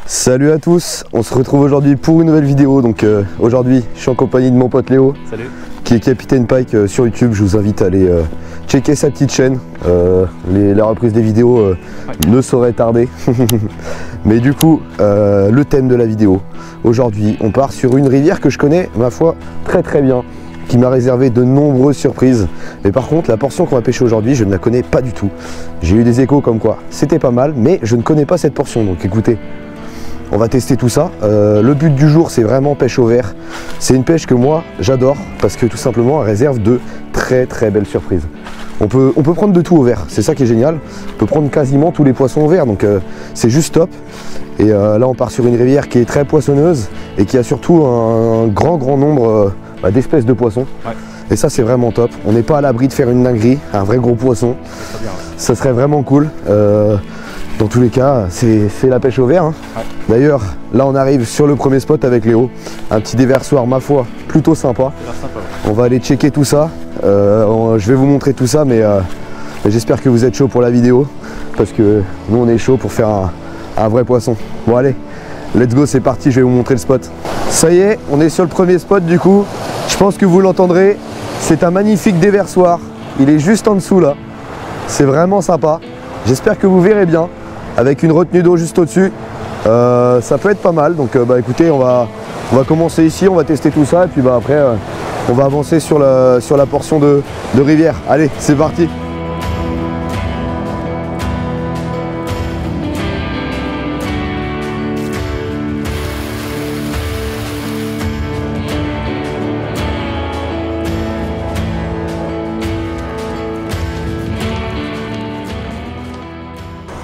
Salut à tous, on se retrouve aujourd'hui pour une nouvelle vidéo. Donc aujourd'hui je suis en compagnie de mon pote Léo. Salut. Qui est Capitaine Pike sur YouTube. Je vous invite à aller checker sa petite chaîne. La reprise des vidéos ne saurait tarder. Mais du coup, le thème de la vidéo, aujourd'hui on part sur une rivière que je connais, ma foi, très bien, qui m'a réservé de nombreuses surprises. Mais par contre, la portion qu'on va pêcher aujourd'hui, je ne la connais pas du tout. J'ai eu des échos comme quoi c'était pas mal, mais je ne connais pas cette portion. Donc écoutez, on va tester tout ça. Le but du jour, c'est vraiment pêche au verre. C'est une pêche que moi j'adore parce que tout simplement elle réserve de très belles surprises. On peut prendre de tout au verre, c'est ça qui est génial. On peut prendre quasiment tous les poissons au verre, donc c'est juste top. Et là on part sur une rivière qui est très poissonneuse et qui a surtout un grand nombre d'espèces de poissons. Ouais. Et ça c'est vraiment top. On n'est pas à l'abri de faire une dinguerie, un vrai gros poisson. Ça serait vraiment cool. Dans tous les cas, c'est la pêche au verre. Hein. Ouais. D'ailleurs, là on arrive sur le premier spot avec Léo. Un petit déversoir, ma foi, plutôt sympa. Sympa ouais. On va aller checker tout ça. Je vais vous montrer tout ça, mais j'espère que vous êtes chaud pour la vidéo. Parce que nous on est chaud pour faire un vrai poisson. Bon allez, let's go, c'est parti, je vais vous montrer le spot. Ça y est, on est sur le premier spot du coup. Je pense que vous l'entendrez. C'est un magnifique déversoir. Il est juste en dessous là. C'est vraiment sympa. J'espère que vous verrez bien. Avec une retenue d'eau juste au-dessus, ça peut être pas mal. Donc écoutez, on va commencer ici, on va tester tout ça et puis après on va avancer sur la portion de rivière. Allez, c'est parti.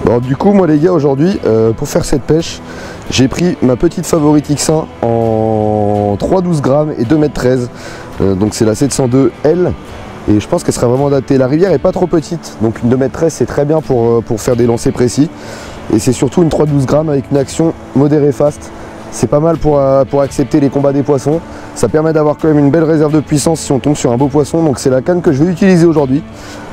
Alors du coup moi les gars aujourd'hui pour faire cette pêche j'ai pris ma petite favorite X1 en 3,12 grammes et 2,13 m. Donc c'est la 702L et je pense qu'elle sera vraiment adaptée. La rivière est pas trop petite, donc une 2,13 m c'est très bien pour faire des lancers précis. Et c'est surtout une 3,12 grammes avec une action modérée fast. C'est pas mal pour accepter les combats des poissons. Ça permet d'avoir quand même une belle réserve de puissance si on tombe sur un beau poisson. Donc c'est la canne que je vais utiliser aujourd'hui.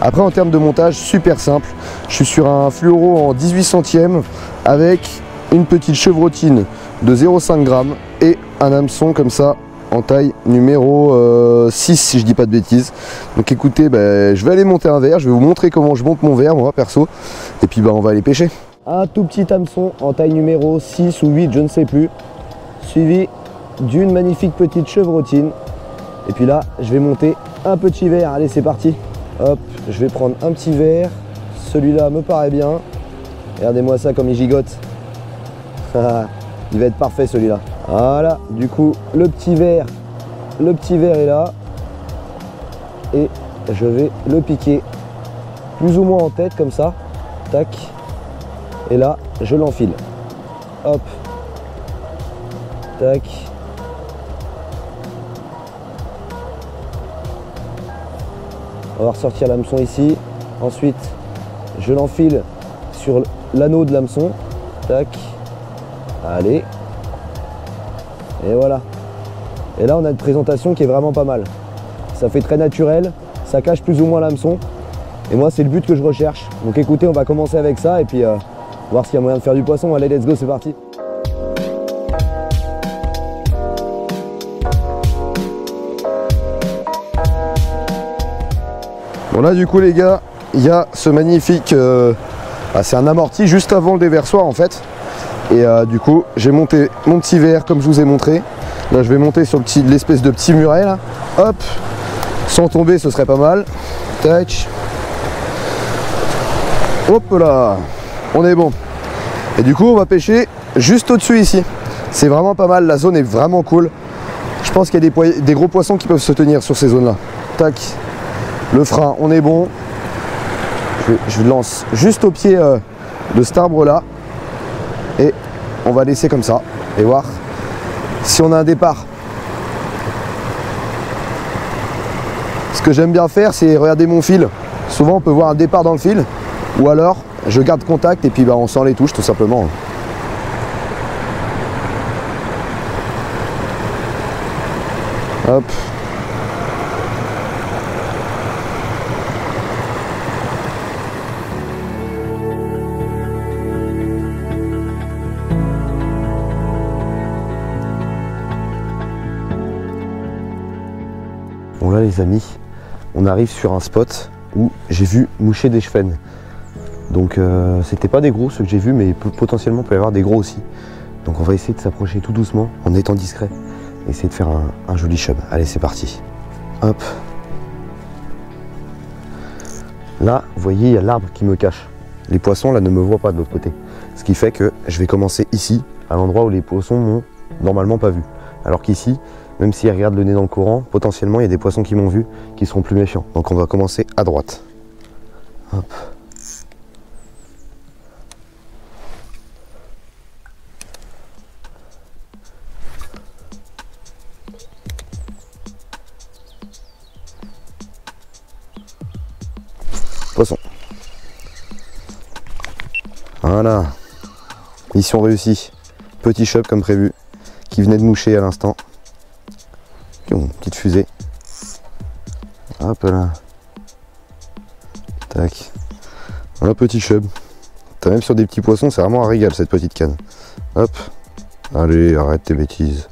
Après en termes de montage, super simple. Je suis sur un fluoro en 18 centièmes avec une petite chevrotine de 0,5 g et un hameçon comme ça en taille numéro 6 si je dis pas de bêtises. Donc écoutez, je vais aller monter un verre. Je vais vous montrer comment je monte mon verre moi perso. Et puis on va aller pêcher. Un tout petit hameçon en taille numéro 6 ou 8, je ne sais plus, suivi d'une magnifique petite chevrotine. Et puis là, je vais monter un petit verre. Allez, c'est parti. Hop, je vais prendre un petit verre. Celui-là me paraît bien. Regardez-moi ça comme il gigote. Il va être parfait celui-là. Voilà, du coup, le petit verre est là. Et je vais le piquer plus ou moins en tête comme ça. Tac. Et là, je l'enfile. Hop. Tac. On va ressortir l'hameçon ici. Ensuite, je l'enfile sur l'anneau de l'hameçon. Tac. Allez. Et voilà. Et là, on a une présentation qui est vraiment pas mal. Ça fait très naturel. Ça cache plus ou moins l'hameçon. Et moi, c'est le but que je recherche. Donc écoutez, on va commencer avec ça et puis voir s'il y a moyen de faire du poisson. Allez, let's go, c'est parti. Bon là du coup les gars, il y a ce magnifique, c'est un amorti juste avant le déversoir en fait. Et du coup j'ai monté mon petit verre comme je vous ai montré. Là je vais monter sur l'espèce de petit muret là. Hop, sans tomber ce serait pas mal. Tac. Hop là, on est bon. Et du coup on va pêcher juste au-dessus ici. C'est vraiment pas mal, la zone est vraiment cool. Je pense qu'il y a des gros poissons qui peuvent se tenir sur ces zones là. Tac. Le frein, on est bon. Je lance juste au pied de cet arbre là. Et on va laisser comme ça. Et voir si on a un départ. Ce que j'aime bien faire, c'est regarder mon fil. Souvent on peut voir un départ dans le fil. Ou alors je garde contact et puis on sent les touches tout simplement. Hop. Bon là les amis, on arrive sur un spot où j'ai vu moucher des chefennes. Donc c'était pas des gros ceux que j'ai vus, mais potentiellement il peut y avoir des gros aussi. Donc on va essayer de s'approcher tout doucement en étant discret. Essayer de faire un joli chub. Allez c'est parti. Hop. Là, vous voyez, il y a l'arbre qui me cache. Les poissons là ne me voient pas de l'autre côté. Ce qui fait que je vais commencer ici, à l'endroit où les poissons m'ont normalement pas vu. Alors qu'ici, même s'ils regardent le nez dans le courant, potentiellement il y a des poissons qui m'ont vu, qui seront plus méfiants. Donc on va commencer à droite. Hop. Poisson. Voilà. Mission réussie. Petit chub comme prévu, qui venait de moucher à l'instant. Petite fusée. Hop là. Tac. Un petit chub. T'as même sur des petits poissons, c'est vraiment un régal cette petite canne. Hop. Allez, arrête tes bêtises.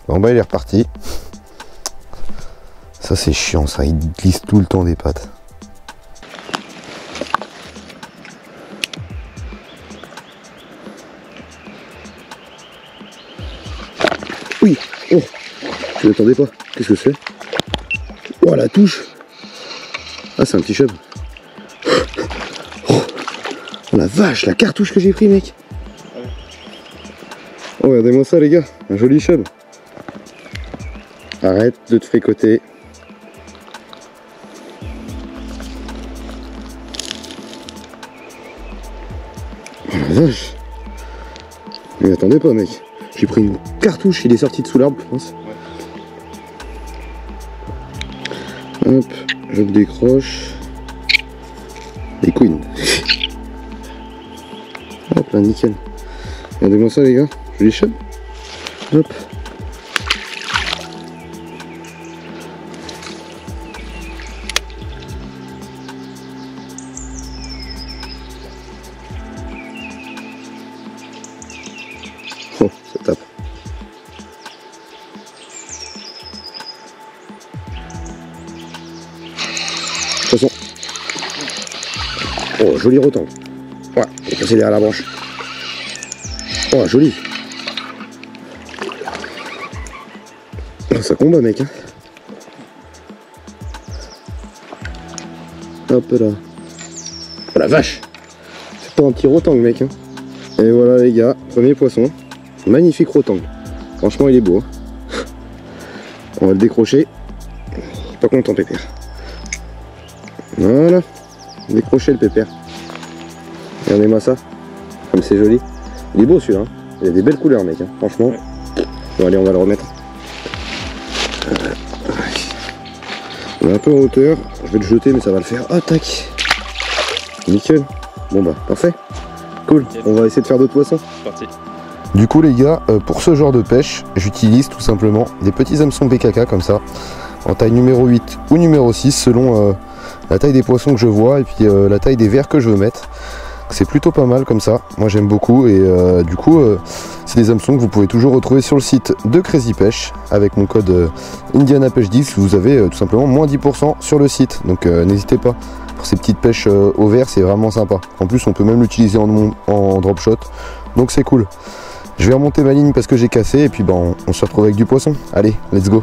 Bon bah il est reparti. Ça c'est chiant ça, il glisse tout le temps des pattes. Oui, oh, je m'attendais pas. Qu'est-ce que c'est? Oh la touche. Ah c'est un petit chub. Oh la vache, la cartouche que j'ai pris mec. Oh regardez-moi ça les gars, un joli chub. Arrête de te fricoter. Oh la vache. Mais attendez pas mec. J'ai pris une cartouche, il est sorti de sous l'arbre je pense. Ouais. Hop, je le décroche. Les queens. Hop là, nickel. Regardez-moi ça les gars, joli chub. Hop. Oh, ça tape. Poisson. Oh, joli rotan. Ouais, il est passé derrière la branche. Oh, joli. Oh, ça combat, mec. Hein. Hop là. Oh la vache. C'est pas un petit rotan, mec. Hein. Et voilà, les gars, premier poisson. Magnifique rotan. Franchement, il est beau. Hein. On va le décrocher. Pas content, pépère. Voilà. Décrocher le pépère. Regardez-moi ça. Comme c'est joli. Il est beau celui-là. Hein. Il a des belles couleurs, mec. Hein. Franchement. Bon, allez, on va le remettre. On est un peu en hauteur. Je vais le jeter, mais ça va le faire. Ah, tac. Nickel. Bon, bah, parfait. Cool. On va essayer de faire d'autres poissons. Parti. Du coup les gars, pour ce genre de pêche, j'utilise tout simplement des petits hameçons PKK comme ça, en taille numéro 8 ou numéro 6 selon la taille des poissons que je vois et puis la taille des vers que je veux mettre. C'est plutôt pas mal comme ça, moi j'aime beaucoup et du coup c'est des hameçons que vous pouvez toujours retrouver sur le site de Crazy Pêche avec mon code IndianaPêche10, vous avez tout simplement moins 10% sur le site, donc n'hésitez pas. Pour ces petites pêches au vert, c'est vraiment sympa. En plus on peut même l'utiliser en drop shot, donc c'est cool. Je vais remonter ma ligne parce que j'ai cassé et puis on se retrouve avec du poisson. Allez, let's go.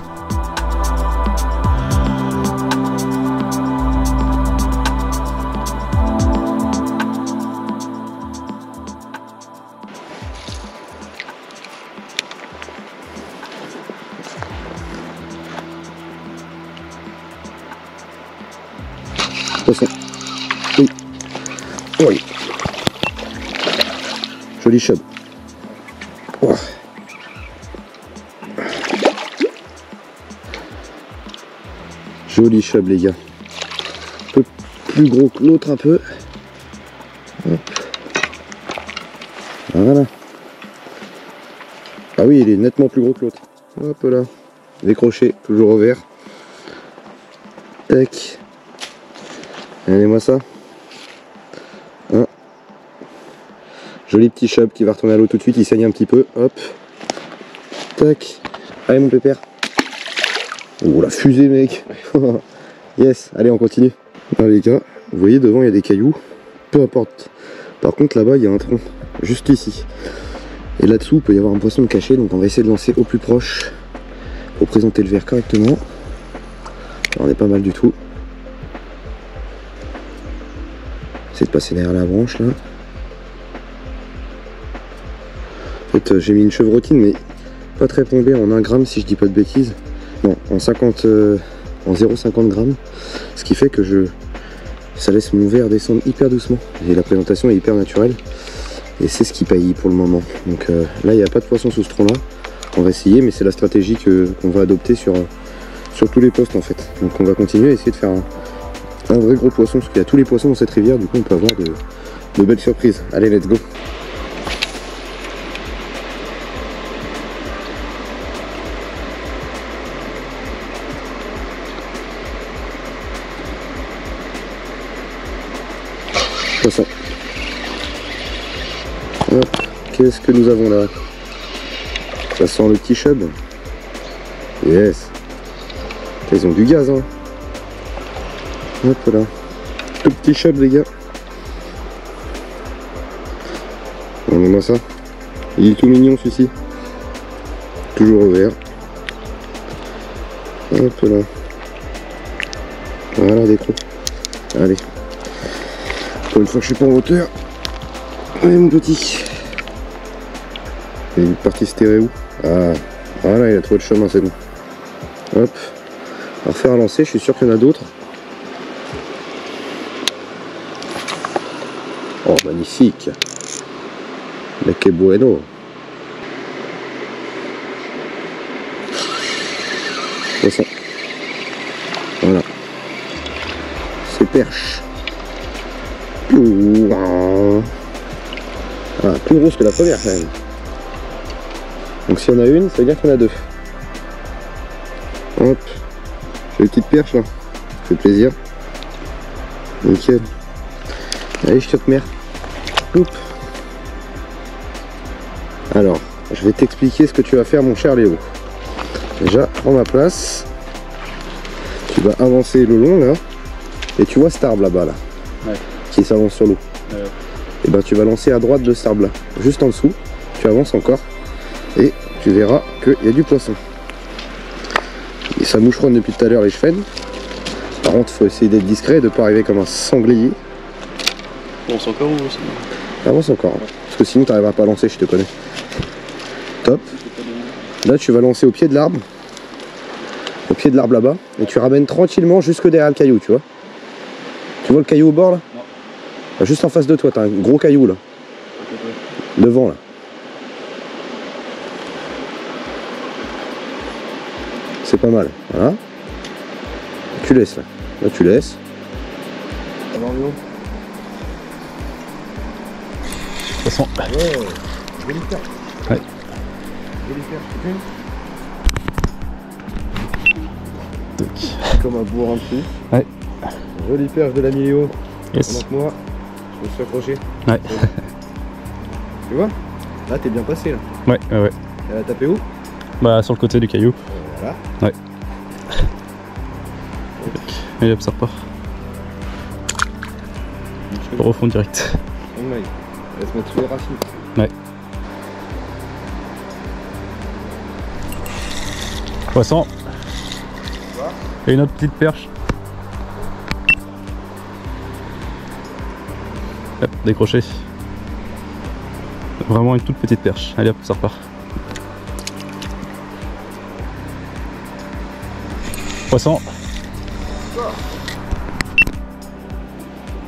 Poisson. Oui. Oui. Joli chub. Oh. Joli chub les gars. Un peu plus gros que l'autre un peu. Hop. Voilà. Ah oui, il est nettement plus gros que l'autre. Hop là. Décroché, toujours au vert. Tac. Regardez-moi ça. Un. Joli petit chub qui va retourner à l'eau tout de suite, il saigne un petit peu. Hop. Tac. Allez mon pépère. Oh la fusée mec. Yes, allez on continue. Ah les gars, vous voyez devant il y a des cailloux, peu importe. Par contre là-bas il y a un tronc, juste ici. Et là-dessous il peut y avoir un poisson caché, donc on va essayer de lancer au plus proche pour présenter le verre correctement. Alors, on est pas mal du tout. Essaye de passer derrière la branche là. En fait j'ai mis une chevrotine mais pas très plombée, en 1 gramme si je dis pas de bêtises. Non, en 0,50 grammes. Ce qui fait que ça laisse mon verre descendre hyper doucement. Et la présentation est hyper naturelle. Et c'est ce qui paye pour le moment. Donc là il n'y a pas de poisson sous ce tronc là. On va essayer, mais c'est la stratégie qu'on va adopter sur tous les postes en fait. Donc on va continuer à essayer de faire un vrai gros poisson, parce qu'il y a tous les poissons dans cette rivière, du coup on peut avoir de belles surprises. Allez, let's go. Poisson. Hop, qu'est-ce que nous avons là? Ça sent le petit chub. Yes. Ils ont du gaz, hein. Hop là. Tout petit chub, les gars. Regardez-moi ça. Il est tout mignon, celui-ci. Toujours au vert. Hop là. Voilà, des crocs. Allez. Pour une fois que je suis pas en hauteur. Allez, mon petit. Il est parti stéréo. Ah, voilà, il a trouvé le chemin, c'est bon. Hop. On va refaire un lancer, je suis sûr qu'il y en a d'autres. Oh, magnifique. Mais que bueno. Poisson. Voilà. C'est perche. Ah, plus grosse que la première quand même. Donc s'il y en a une, ça veut dire qu'il y en a deux. Hop. J'ai une petite perche là. Ça fait plaisir. Nickel. Allez, je te mère. Oup. Alors, je vais t'expliquer ce que tu vas faire, mon cher Léo. Déjà, prends ma place. Tu vas avancer le long là. Et tu vois cet arbre là-bas là. Ouais. Qui s'avance sur l'eau. Ouais. Et ben tu vas lancer à droite de cet arbre là. Juste en dessous. Tu avances encore. Et tu verras qu'il y a du poisson. Et ça moucheronne depuis tout à l'heure les cheveux. Par contre, il faut essayer d'être discret et de ne pas arriver comme un sanglier. Avance encore ou aussi? Avance encore. Ouais. Parce que sinon tu n'arriveras pas à lancer, je te connais. Top. Là tu vas lancer au pied de l'arbre. Au pied de l'arbre là-bas. Et tu ramènes tranquillement jusque derrière le caillou, tu vois. Tu vois le caillou au bord là? Non. Juste en face de toi, tu as un gros caillou là. Devant là. C'est pas mal. Voilà. Tu laisses là. Là tu laisses. Alors Léo. Poisson. Ouais. Joli perche. Ouais. Joli perche. Comme un bourrin dessus. Ouais. Joli perche de la Léo. Yes. Pendant que moi, je me suis accroché. Ouais. Tu vois? Là t'es bien passé là. Ouais, ouais, ouais. Elle a tapé où? Bah sur le côté du caillou. Voilà. Ouais. Et hop, ça repart. Au fond direct. On va se mettre sous les racines. Ouais. Poisson. Et une autre petite perche. Hop, décroché. Vraiment une toute petite perche. Allez hop, ça repart. Poisson.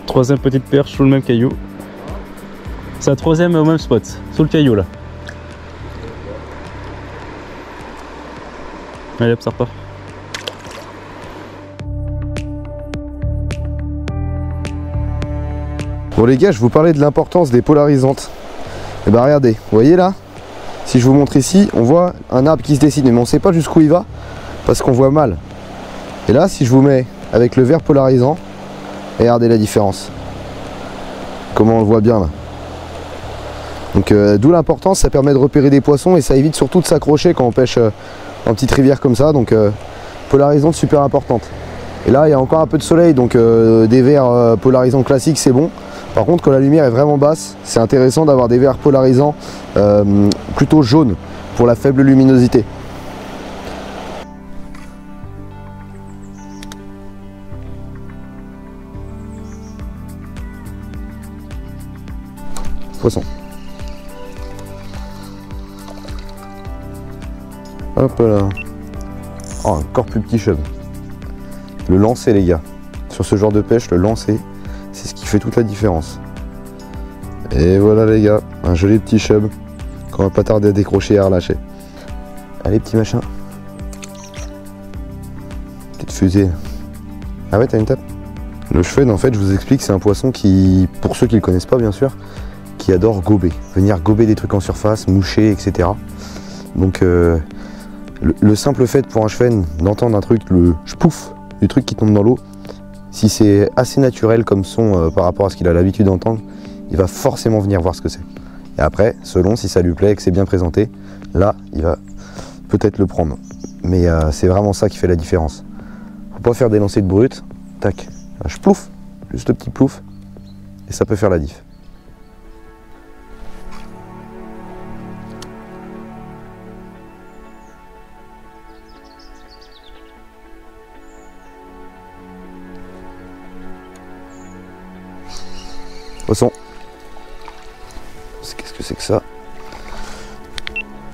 Troisième petite perche sous le même caillou. C'est la troisième au même spot, sous le caillou là. Allez hop, ça repart. Bon les gars, je vous parlais de l'importance des polarisantes. Et bah regardez, vous voyez là? Si je vous montre ici, on voit un arbre qui se dessine, mais on ne sait pas jusqu'où il va, parce qu'on voit mal. Et là, si je vous mets avec le vert polarisant, regardez la différence. Comment on le voit bien là. Donc d'où l'importance, ça permet de repérer des poissons et ça évite surtout de s'accrocher quand on pêche en petite rivière comme ça. Donc polarisante super importante. Et là il y a encore un peu de soleil, donc des verres polarisants classiques c'est bon. Par contre quand la lumière est vraiment basse, c'est intéressant d'avoir des verres polarisants plutôt jaunes pour la faible luminosité. Poisson. Hop là. Oh, encore plus petit chub. Le lancer les gars. Sur ce genre de pêche, le lancer, c'est ce qui fait toute la différence. Et voilà les gars, un joli petit chub qu'on va pas tarder à décrocher et à relâcher. Allez petit machin. Petite fusée. Ah ouais, t'as une tape. Le cheven en fait, je vous explique, c'est un poisson qui, pour ceux qui le connaissent pas bien sûr, qui adore gober. Venir gober des trucs en surface, moucher, etc. Donc le simple fait pour un cheven d'entendre un truc, le pouf, du truc qui tombe dans l'eau, si c'est assez naturel comme son par rapport à ce qu'il a l'habitude d'entendre, il va forcément venir voir ce que c'est. Et après, selon si ça lui plaît et que c'est bien présenté, là, il va peut-être le prendre. Mais c'est vraiment ça qui fait la différence. Faut pas faire des lancers de brut, tac, je plouf, juste le petit plouf, et ça peut faire la diff. Poisson. Qu'est-ce que c'est que ça?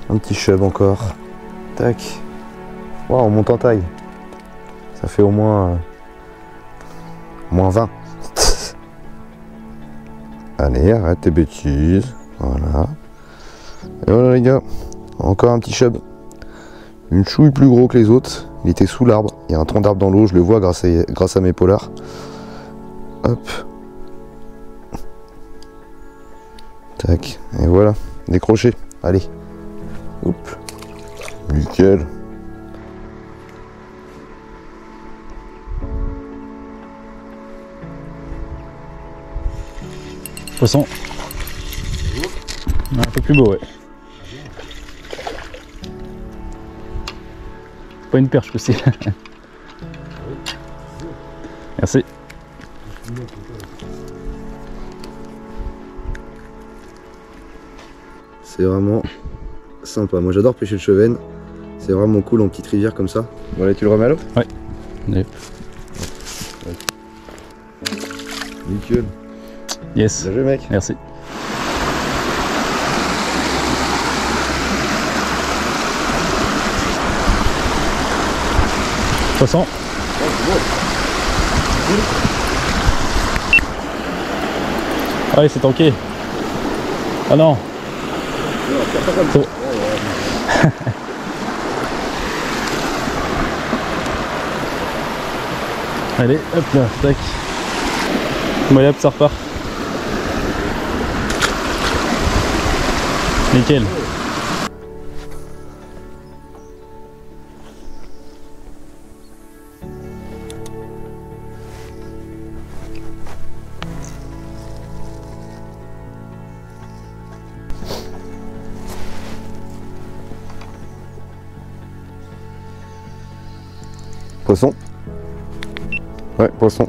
Un petit chub encore. Tac. Waouh, on monte en taille. Ça fait au moins 20. Allez, arrête tes bêtises. Voilà. Et voilà les gars. Encore un petit chub. Une chouille plus gros que les autres. Il était sous l'arbre. Il y a un tronc d'arbre dans l'eau. Je le vois grâce à mes polars. Hop. Tac, et voilà, décroché. Allez, hop, nickel. Poisson. Un peu plus beau, ouais. Pas une perche aussi. Merci. C'est vraiment sympa. Moi j'adore pêcher le cheven. C'est vraiment cool en petite rivière comme ça. Bon allez, tu le remets à l'eau? Ouais. Yep. Nickel. Yes. Bien joué mec. Merci. Poisson. Ah oui, c'est tanké. Ah non. Oh. Allez, hop là, tac. Bon, hop, ça repart. Nickel. Poisson. Ouais, poisson.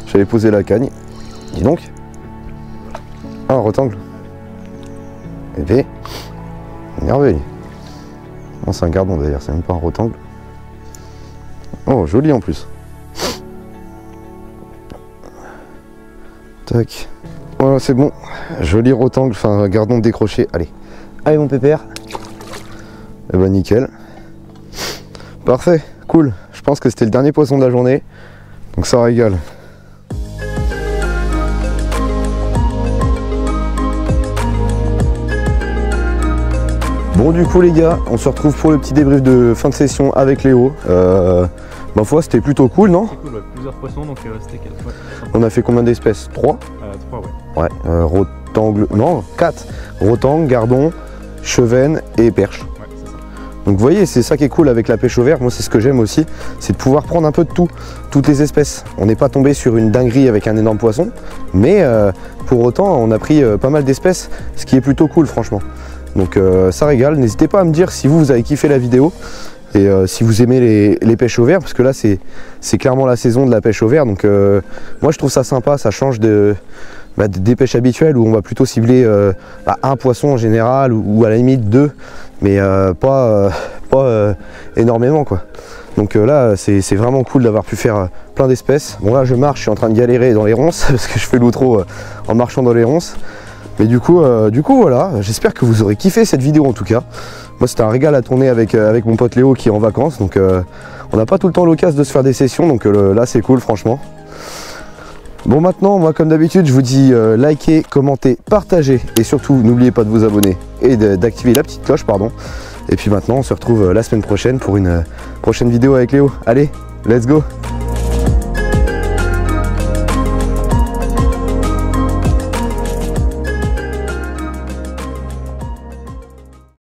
J'avais posé la cagne. Dis donc. Ah, un rectangle. Et bien, merveille. Non, c'est un gardon d'ailleurs, c'est même pas un rectangle. Oh, joli en plus. Tac. Voilà, c'est bon. Joli rectangle, enfin gardon décroché. Allez. Allez mon pépère. Et bah nickel. Parfait, cool. Je pense que c'était le dernier poisson de la journée. Donc ça régale. Bon du coup les gars, on se retrouve pour le petit débrief de fin de session avec Léo. Ma foi c'était plutôt cool, non? C'était cool, ouais. Plusieurs poissons, donc c'était 4. Ouais. On a fait combien d'espèces? 3? 3, ouais. Ouais, rotangle, non 4. Rotangle, gardon, cheven et perche. Ouais, c'est ça. Donc vous voyez, c'est ça qui est cool avec la pêche au verre. Moi c'est ce que j'aime aussi, c'est de pouvoir prendre un peu de tout, toutes les espèces. On n'est pas tombé sur une dinguerie avec un énorme poisson, mais pour autant on a pris pas mal d'espèces, ce qui est plutôt cool franchement. Donc ça régale, n'hésitez pas à me dire si vous avez kiffé la vidéo. Et si vous aimez les pêches au verre, parce que là c'est clairement la saison de la pêche au verre, donc moi je trouve ça sympa, ça change des pêches habituelles où on va plutôt cibler un poisson en général ou à la limite 2, mais pas énormément quoi. Donc là c'est vraiment cool d'avoir pu faire plein d'espèces. Bon là je marche, je suis en train de galérer dans les ronces parce que je fais l'outro en marchant dans les ronces. Mais du coup voilà, j'espère que vous aurez kiffé cette vidéo en tout cas. Moi c'était un régal à tourner avec mon pote Léo qui est en vacances, donc on n'a pas tout le temps l'occasion de se faire des sessions, donc là c'est cool franchement. Bon maintenant, moi comme d'habitude, je vous dis likez, commentez, partagez et surtout n'oubliez pas de vous abonner et d'activer la petite cloche, pardon. Et puis maintenant, on se retrouve la semaine prochaine pour une prochaine vidéo avec Léo. Allez, let's go!